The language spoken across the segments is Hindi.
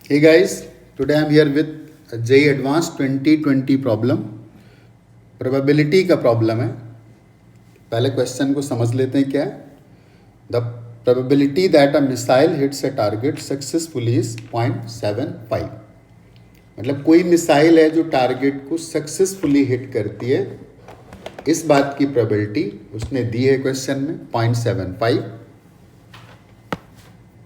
Hey guys, today I'm here with a JEE Advanced 2020 problem. Probability का प्रॉब्लम है. पहले क्वेश्चन को समझ लेते हैं क्या है. The probability that a missile hits a target successfully is 0.75. मतलब कोई मिसाइल है जो टारगेट को सक्सेसफुली हिट करती है, इस बात की प्रोबेबिलिटी उसने दी है क्वेश्चन में 0.75.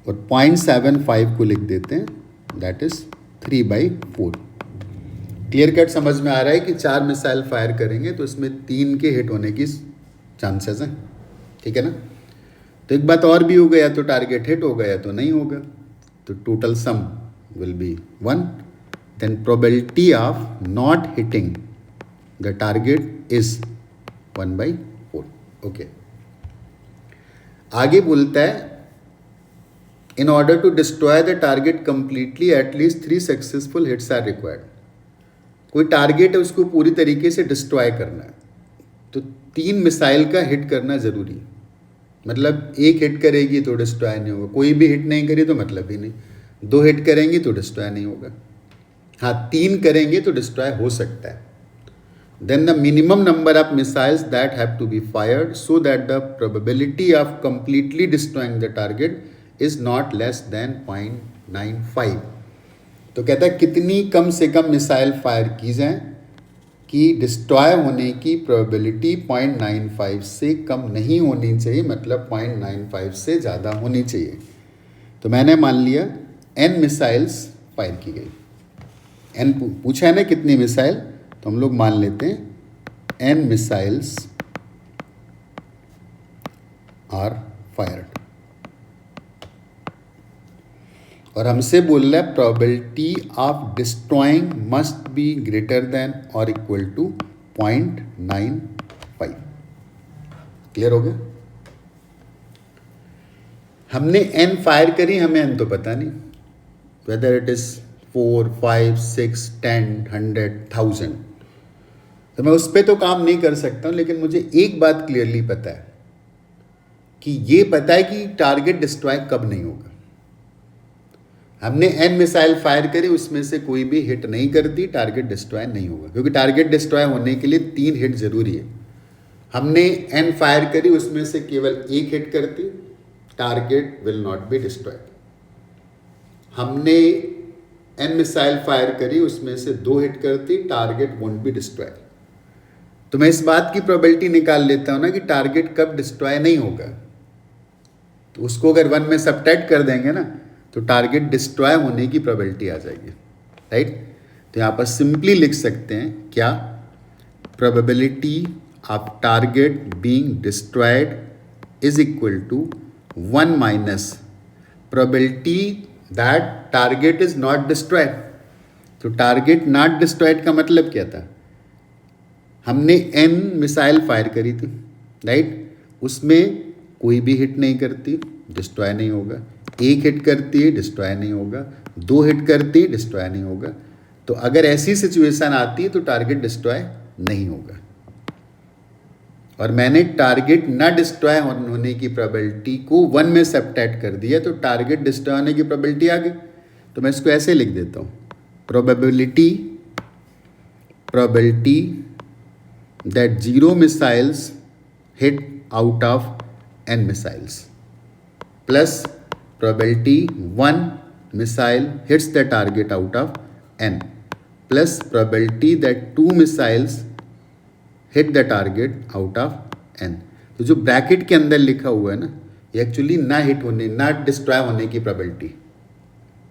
और 0.75 को लिख देते हैं, दैट इज 3/4. क्लियर कट समझ में आ रहा है कि 4 मिसाइल फायर करेंगे तो इसमें 3 के हिट होने की चांसेस हैं. ठीक है ना. तो एक बात और भी हो गया, तो टारगेट हिट हो गया तो नहीं होगा, तो total sum will be 1. Then probability of not hitting the target is 1/4. Okay. आगे बोलता है, in order to destroy the target completely at least 3 successful hits are required. कोई टारगेट है, उसको पूरी तरीके से डिस्ट्रॉय करना है तो 3 मिसाइल का हिट करना ज़रूरी है. मतलब एक हिट करेगी तो डिस्ट्रॉय नहीं होगा, कोई भी हिट नहीं करी तो मतलब ही नहीं. 2 हिट करेंगी तो डिस्ट्रॉय नहीं होगा. हाँ, 3 करेंगे तो डिस्ट्रॉय हो सकता है. Then the minimum number of missiles that have to be fired so that the probability of completely destroying the target is not less than 0.95. तो कहता है कितनी कम से कम मिसाइल फायर की जाए कि डिस्ट्रॉय होने की प्रोबेबिलिटी 0.95 से कम नहीं होनी चाहिए, मतलब 0.95 से ज़्यादा होनी चाहिए. तो मैंने मान लिया n मिसाइल्स फायर की गई. n पूछा है ना कितनी मिसाइल, तो हम लोग मान लेते हैं n मिसाइल्स आर फायर्ड. और हमसे बोल रहा है probability of destroying must be greater than और इक्वल टू 0.95. क्लियर हो गया. हमने n फायर करी, हमें n तो पता नहीं, वेदर इट इज 4, 5, 6, 10, 100, 1000. तो मैं उस पर तो काम नहीं कर सकता हूं, लेकिन मुझे एक बात क्लियरली पता है कि ये पता है कि टारगेट डिस्ट्रॉय कब नहीं होगा. हमने n मिसाइल फायर करी, उसमें से कोई भी हिट नहीं करती, टारगेट डिस्ट्रॉय नहीं होगा, क्योंकि टारगेट डिस्ट्रॉय होने के लिए 3 हिट जरूरी है. हमने n फायर करी, उसमें से केवल 1 हिट करती, target will not be destroyed. हमने n मिसाइल फायर करी, उसमें से 2 हिट करती, टारगेट वोंट बी डिस्ट्रॉयड. तो मैं इस बात की प्रोबेबिलिटी निकाल लेता हूं ना कि टारगेट कब डिस्ट्रॉय नहीं होगा. तो उसको अगर 1 में सबट्रैक्ट कर देंगे ना, तो टारगेट डिस्ट्रॉय होने की प्रोबेबिलिटी आ जाएगी. राइट. तो यहाँ पर सिंपली लिख सकते हैं क्या, probability of target being destroyed is equal to 1 minus probability that target is not destroyed. तो टारगेट नॉट डिस्ट्रॉयड का मतलब क्या था, हमने n मिसाइल फायर करी थी, राइट. उसमें कोई भी हिट नहीं करती, डिस्ट्रॉय नहीं होगा. 1 हिट करती है, डिस्ट्रॉय नहीं होगा. 2 हिट करती है, डिस्ट्रॉय नहीं होगा. तो अगर ऐसी सिचुएशन आती है तो टारगेट डिस्ट्रॉय नहीं होगा. और मैंने टारगेट ना डिस्ट्रॉय होने की प्रोबेबिलिटी को 1 में सबट्रैक्ट कर दिया, तो टारगेट डिस्ट्रॉय होने की प्रोबेबिलिटी आ गई. तो मैं इसको ऐसे लिख देता हूँ, probability that 0 missiles hit out of n missiles plus probability 1 missile hits the target out of n plus probability that 2 missiles hit the target out of n. तो जो ब्रैकेट के अंदर लिखा हुआ है ना, ये एक्चुअली ना हिट होने, ना डिस्ट्रॉय होने की प्रोबेबिलिटी.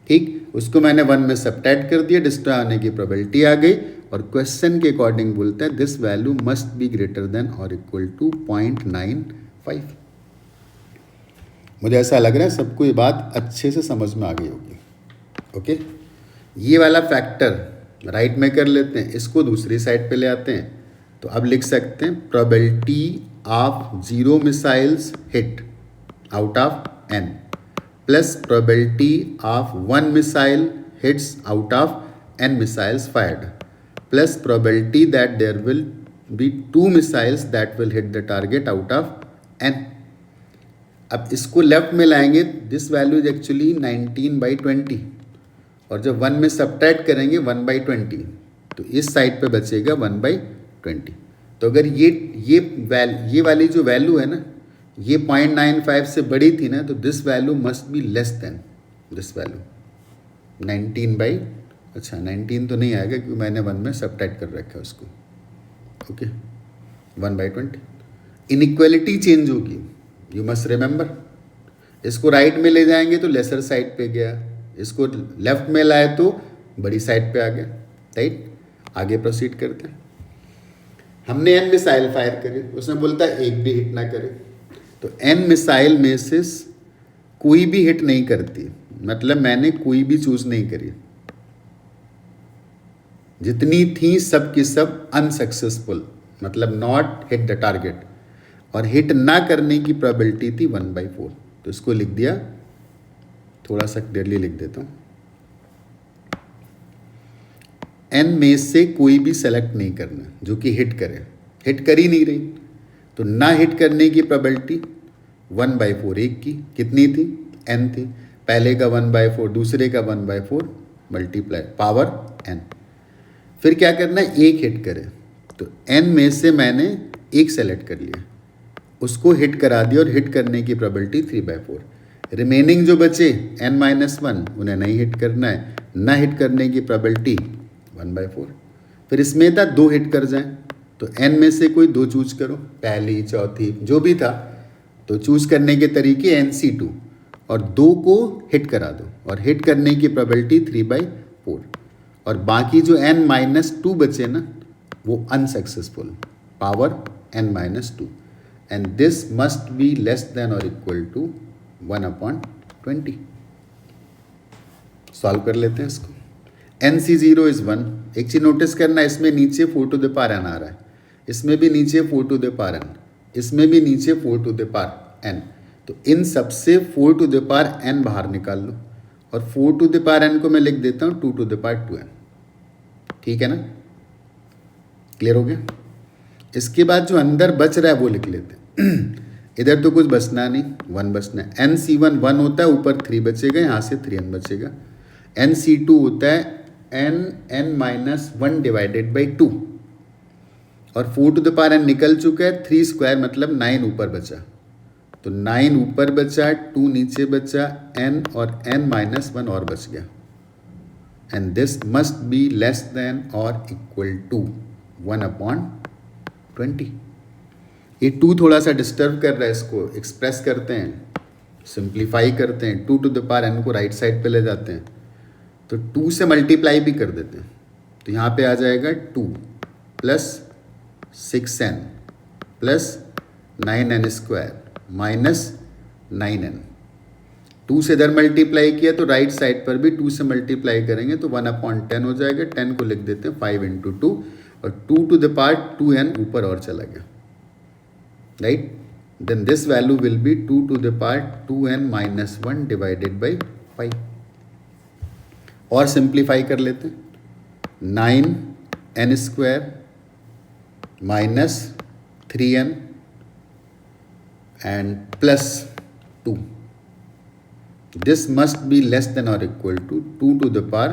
ठीक, उसको मैंने 1 में सबट्रैक्ट कर दिया, डिस्ट्रॉय होने की प्रोबेबिलिटी आ गई. और क्वेश्चन के अकॉर्डिंग बोलता है this value must be greater than और इक्वल टू 0.95. मुझे ऐसा लग रहा है सबको ये बात अच्छे से समझ में आ गई होगी. ओके. ये वाला फैक्टर राइट में कर लेते हैं, इसको दूसरी साइड पे ले आते हैं. तो अब लिख सकते हैं probability of 0 missiles hit out of n plus probability of 1 missile hits out of n missiles fired plus probability that there will be 2 missiles that will hit the target out of n. अब इसको लेफ्ट में लाएंगे, दिस वैल्यू इज एक्चुअली 19/20. और जब 1 में सब्ट्रैक्ट करेंगे 1/20, तो इस साइड पे बचेगा 1/20। तो अगर ये वाली जो वैल्यू है ना, ये 0.95 से बड़ी थी ना, तो this value must be less than this value 19 तो नहीं आएगा क्योंकि मैंने 1 में सब्ट्रैक्ट कर रखा है उसको। ओके, 1/20। इनइक्वालिटी चेंज होगी, यू मस्ट रिमेंबर। इसको राइट में ले जाएंगे तो लेसर साइड पे गया, इसको लेफ्ट में लाए तो बड़ी साइड पे आ गया, राइट। आगे प्रोसीड करते हैं। हमने n मिसाइल फायर करी, उसने बोलता है एक भी हिट ना करे, तो n मिसाइल में से कोई भी हिट नहीं करती, मतलब मैंने कोई भी चूज नहीं करी, जितनी थी सब की सब अनसक्सेसफुल, मतलब नॉट हिट द टारगेट, और हिट ना करने की प्रोबेबिलिटी थी 1/4। तो इसको लिख दिया, थोड़ा सा क्लियरली लिख देता हूं। n में से कोई भी सेलेक्ट नहीं करना जो कि हिट करे, हिट कर ही नहीं रही, तो ना हिट करने की प्रोबेबिलिटी 1/4, एक की कितनी थी, n थी, पहले का 1/4, दूसरे का 1/4 मल्टीप्लाई पावर n। फिर क्या करना है, एक हिट करे, तो n में से मैंने एक सेलेक्ट कर लिया, उसको हिट करा दिया, और हिट करने की प्रोबेबिलिटी 3/4। रिमेनिंग जो बचे n-1 उन्हें नहीं हिट करना है, ना हिट करने की प्रोबेबिलिटी 1/4। फिर इसमें था 2 हिट कर जाएं, तो n में से कोई 2 चूज करो, पहली चौथी जो भी था, तो चूज करने के तरीके NC2, और 2 को हिट करा दो, और हिट करने की प्रोबेबिलिटी 3/4, और बाकी जो n-2 बचे ना वो unsuccessful, power n-2, and this must be less than और इक्वल टू 1/20। सॉल्व कर लेते हैं इसको। NC0 is 1। एक चीज नोटिस करना, इसमें नीचे 4 टू द पावर n आ रहा है, इसमें भी नीचे 4 टू द पावर n, इसमें भी नीचे 4 टू द पावर n, तो इन सबसे 4 टू द पावर n बाहर निकाल लो, और 4 टू द पावर n को मैं लिख देता हूँ 2 टू द पावर 2n। ठीक है ना, क्लियर हो गया। इसके बाद जो अंदर बच रहा है वो लिख लेते हैं। इधर तो कुछ बचना नहीं, 1 बचना है। NC1 1 होता है, ऊपर 3 बचेगा, यहाँ से 3n बचेगा। NC2 होता है n-1 डिवाइडेड बाई 2, और 4 टू द पावर n निकल चुका है, 3 स्क्वायर मतलब 9 ऊपर बचा, तो 9 ऊपर बचा, 2 नीचे बचा, n और n-1 और बच गया, and this must be less than और इक्वल टू 1/20। ये 2 थोड़ा सा डिस्टर्ब कर रहा है, इसको एक्सप्रेस करते हैं, सिंप्लीफाई करते हैं, 2 टू द पावर n को राइट साइड पे ले जाते हैं, तो 2 से मल्टीप्लाई भी कर देते हैं, तो यहाँ पे आ जाएगा 2 plus 6n plus 9n square minus 9n। 2 से इधर मल्टीप्लाई किया तो राइट साइड पर भी 2 से मल्टीप्लाई करेंगे तो 1/10 हो जाएगा। 10 को लिख देते हैं 5 × 2, और 2 टू द पावर 2n ऊपर और चला गया, right. Then this value will be 2 to the power 2n-1 divided by 5। और सिंप्लीफाई कर लेते हैं, 9n square minus 3n and plus 2, this must be less than और equal to 2 to the power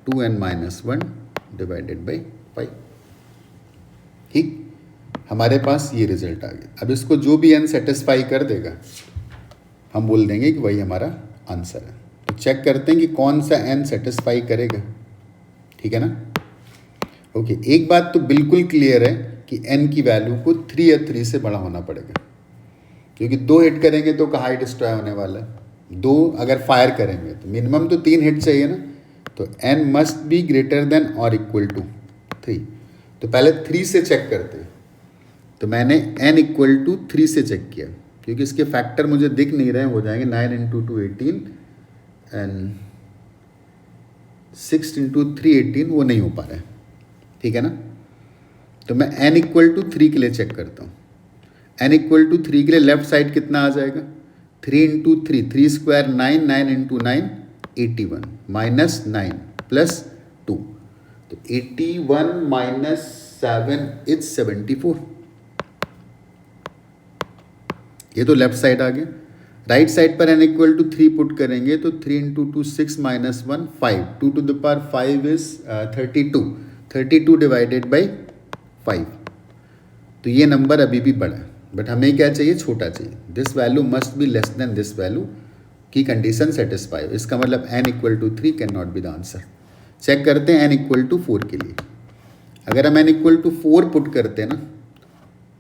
2n-1 divided by 5। ठीक, हमारे पास ये रिजल्ट आ गया। अब इसको जो भी n सेटिस्फाई कर देगा हम बोल देंगे कि वही हमारा आंसर है। तो चेक करते हैं कि कौन सा n सेटिस्फाई करेगा, ठीक है ना। ओके, एक बात तो बिल्कुल क्लियर है कि n की वैल्यू को 3 या 3 से बड़ा होना पड़ेगा, क्योंकि 2 हिट करेंगे तो कहाँ ही डिस्ट्रॉय होने वाला है। 2 अगर फायर करेंगे तो मिनिमम तो 3 हिट चाहिए ना, तो n must be greater than और इक्वल टू 3। तो पहले 3 से चेक करते हैं, तो मैंने n इक्वल टू 3 से चेक किया, क्योंकि इसके फैक्टर मुझे दिख नहीं रहे, हो जाएंगे 9 × 2 18 एंड 6 × 3 18, वो नहीं हो पा रहा है, ठीक है ना। तो मैं n इक्वल टू 3 के लिए चेक करता हूँ। n इक्वल टू 3 के लिए लेफ्ट साइड कितना आ जाएगा, 3 × 3, 3 स्क्वायर 9, 9 × 9 81 माइनस 9 प्लस 2, तो 81 माइनस 7 इज 74। ये तो लेफ्ट साइड आ गया। राइट साइड पर n इक्वल टू 3 पुट करेंगे तो 3 into 2 6 minus 1 5, 2 to the power 5 is 32, 32 divided by 5। तो ये नंबर अभी भी बड़ा है, बट हमें क्या चाहिए, छोटा चाहिए। This value must be less than this value की कंडीशन सेटिस्फाई। इसका मतलब n equal to 3 can not be the answer. Check करते हैं n इक्वल टू 4 के लिए। अगर हम n इक्वल टू 4 पुट करते हैं ना,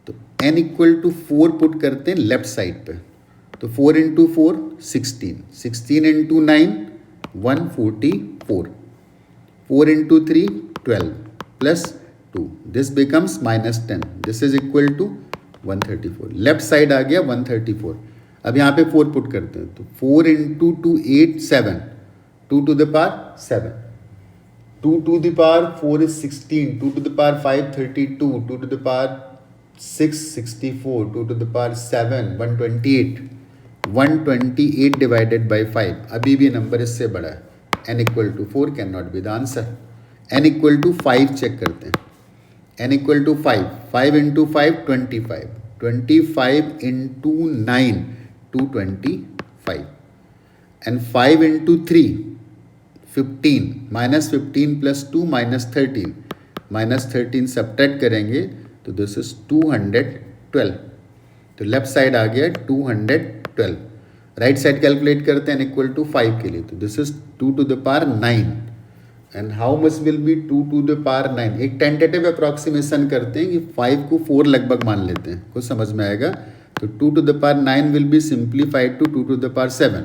तो n इक्वल टू 4 पुट करते हैं लेफ्ट साइड पे, तो 4 into 4 16, 16 into 9 144, 4 into 3 12 plus 2, this becomes -10, this is equal to 134। Left side आ गया 134। अब यहाँ पे 4 पुट करते हैं, तो 4 into 2 8 7, 2 to the power 7, 2 to the power 4 is 16, 2 to the power 5 32, 2 to the power 6 64, 2 to the power 7 128, 128 divided by 5। अभी भी नंबर इससे बड़ा है, n equal to 4 can not be the answer. n equal to 5 check करते हैं, n equal to 5, 5 into 5 25, 25 into 9 225, and 5 into 3 15, -15 plus 2 -13, -13 subtract करेंगे तो दिस इज 212। तो लेफ्ट साइड आ गया 212। राइट साइड कैलकुलेट करते हैं n इक्वल टू 5 के लिए, तो this is 2 to the power 9, and how much will be 2 to the power 9। एक टेंटेटिव अप्रॉक्सीमेशन करते हैं कि 5 को 4 लगभग मान लेते हैं, कुछ समझ में आएगा। तो 2 to the power 9 will be simplified to 2 to the power 7,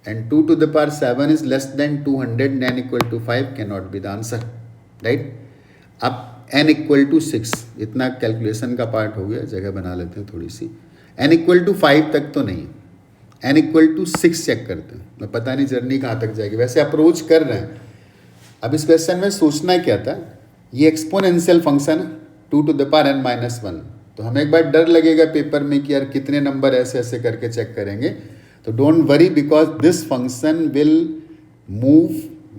and 2 to the power 7 is less than 200, n equal to 5 cannot be the answer, right? अब n equal to 6, इतना कैलकुलेशन का पार्ट हो गया, जगह बना लेते हैं थोड़ी सी। n equal to 5 तक तो नहीं, n equal to 6 चेक करते हैं। मैं पता नहीं जर्नी कहाँ तक जाएगी, वैसे अप्रोच कर रहे हैं। अब इस क्वेश्चन में सोचना क्या था, ये एक्सपोनेंशियल फंक्शन है 2 to the power n minus 1, तो हमें एक बार डर लगेगा पेपर में कि यार कितने नंबर ऐसे ऐसे करके चेक करेंगे। तो don't worry, because this function will move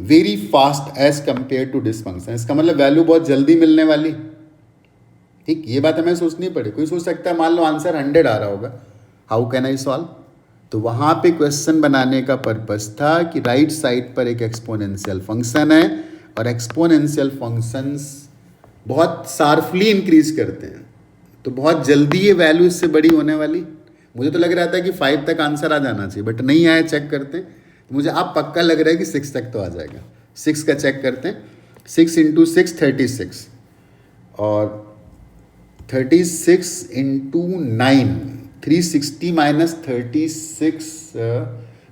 very fast as compare to this function. इसका मतलब वैल्यू बहुत जल्दी मिलने वाली, ठीक, ये बात हमें सोचनी पड़े। कोई सोच सकता है मान लो आंसर 100 आ रहा होगा, हाउ कैन आई सॉल्व। तो वहाँ पे क्वेश्चन बनाने का पर्पस था कि राइट साइड पर एक एक्सपोनेंशियल फंक्शन है, और एक्सपोनेंशियल फंक्शंस बहुत शार्पली इंक्रीज करते हैं, तो बहुत जल्दी ये वैल्यू इससे बड़ी होने वाली। मुझे तो लग रहा था कि 5 तक आंसर आ जाना चाहिए, बट नहीं आया। चेक करते हैं, तो मुझे अब पक्का लग रहा है कि 6 तक तो आ जाएगा। 6 का चेक करते हैं, 6 इंटू 6 36, और 36 इंटू 9 360 माइनस 36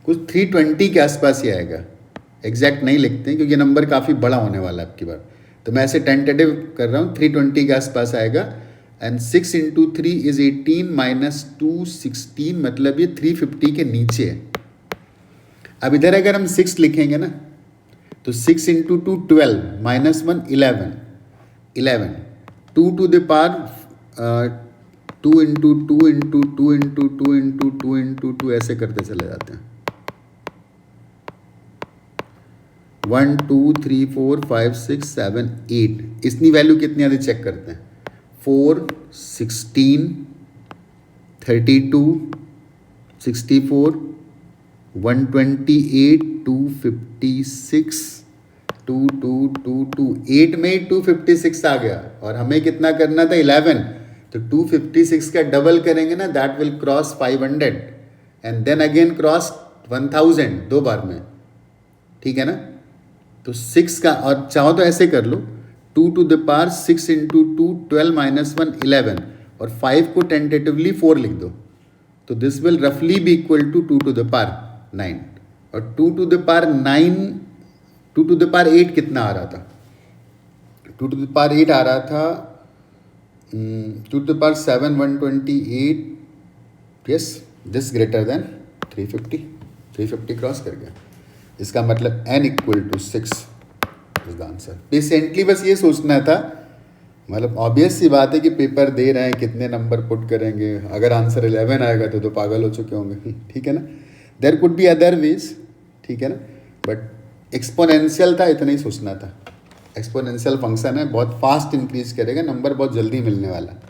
कुछ 320 के आसपास ही आएगा। एग्जैक्ट नहीं लिखते हैं क्योंकि नंबर काफ़ी बड़ा होने वाला है आपकी बार, तो मैं ऐसे टेंटेटिव कर रहा हूँ, 320 के आसपास आएगा। एंड 6 इंटू 3 इज 18 माइनस 2 16, मतलब ये 350 के नीचे है। अब इधर अगर हम 6 लिखेंगे ना, तो 6 into 2 12 minus 1 11, 2 to the power 2 into 2 into 2 into 2 into 2 into 2 ऐसे करते चले जाते हैं। 1 2 3 4 5 6 7 8, इसकी वैल्यू कितनी आती चेक करते हैं। 4 16 32 64 128 256 2 2 2 2 8 में ही 256 आ गया, और हमें कितना करना था 11, तो 256 का डबल करेंगे ना, that will cross 500 and then again cross 1000 दो बार में, ठीक है ना। तो 6 का, और चाहो तो ऐसे कर लो, 2 to the power 6 into 2 12 minus 1 11, और 5 को टेंटेटिवली 4 लिख दो, तो दिस विल रफली be equal to 2 to the power 9, और 2 to the power 9 2 to the power 8 कितना आ रहा था, 2 टू द पावर 8 आ रहा था 2 to the power 7 128, yes this greater than 350 cross कर गया। इसका मतलब n equal to 6 is the answer. Patiently बस ये सोचना था, मतलब ऑब्वियस सी बात है कि पेपर दे रहे हैं, कितने नंबर पुट करेंगे, अगर आंसर 11 आएगा तो पागल हो चुके होंगे, ठीक है ना। There could be other ways, ठीक है ना, बट एक्सपोनेंशियल था, इतना ही सोचना था। एक्सपोनेंशियल फंक्शन है, बहुत फास्ट इंक्रीज करेगा, नंबर बहुत जल्दी मिलने वाला।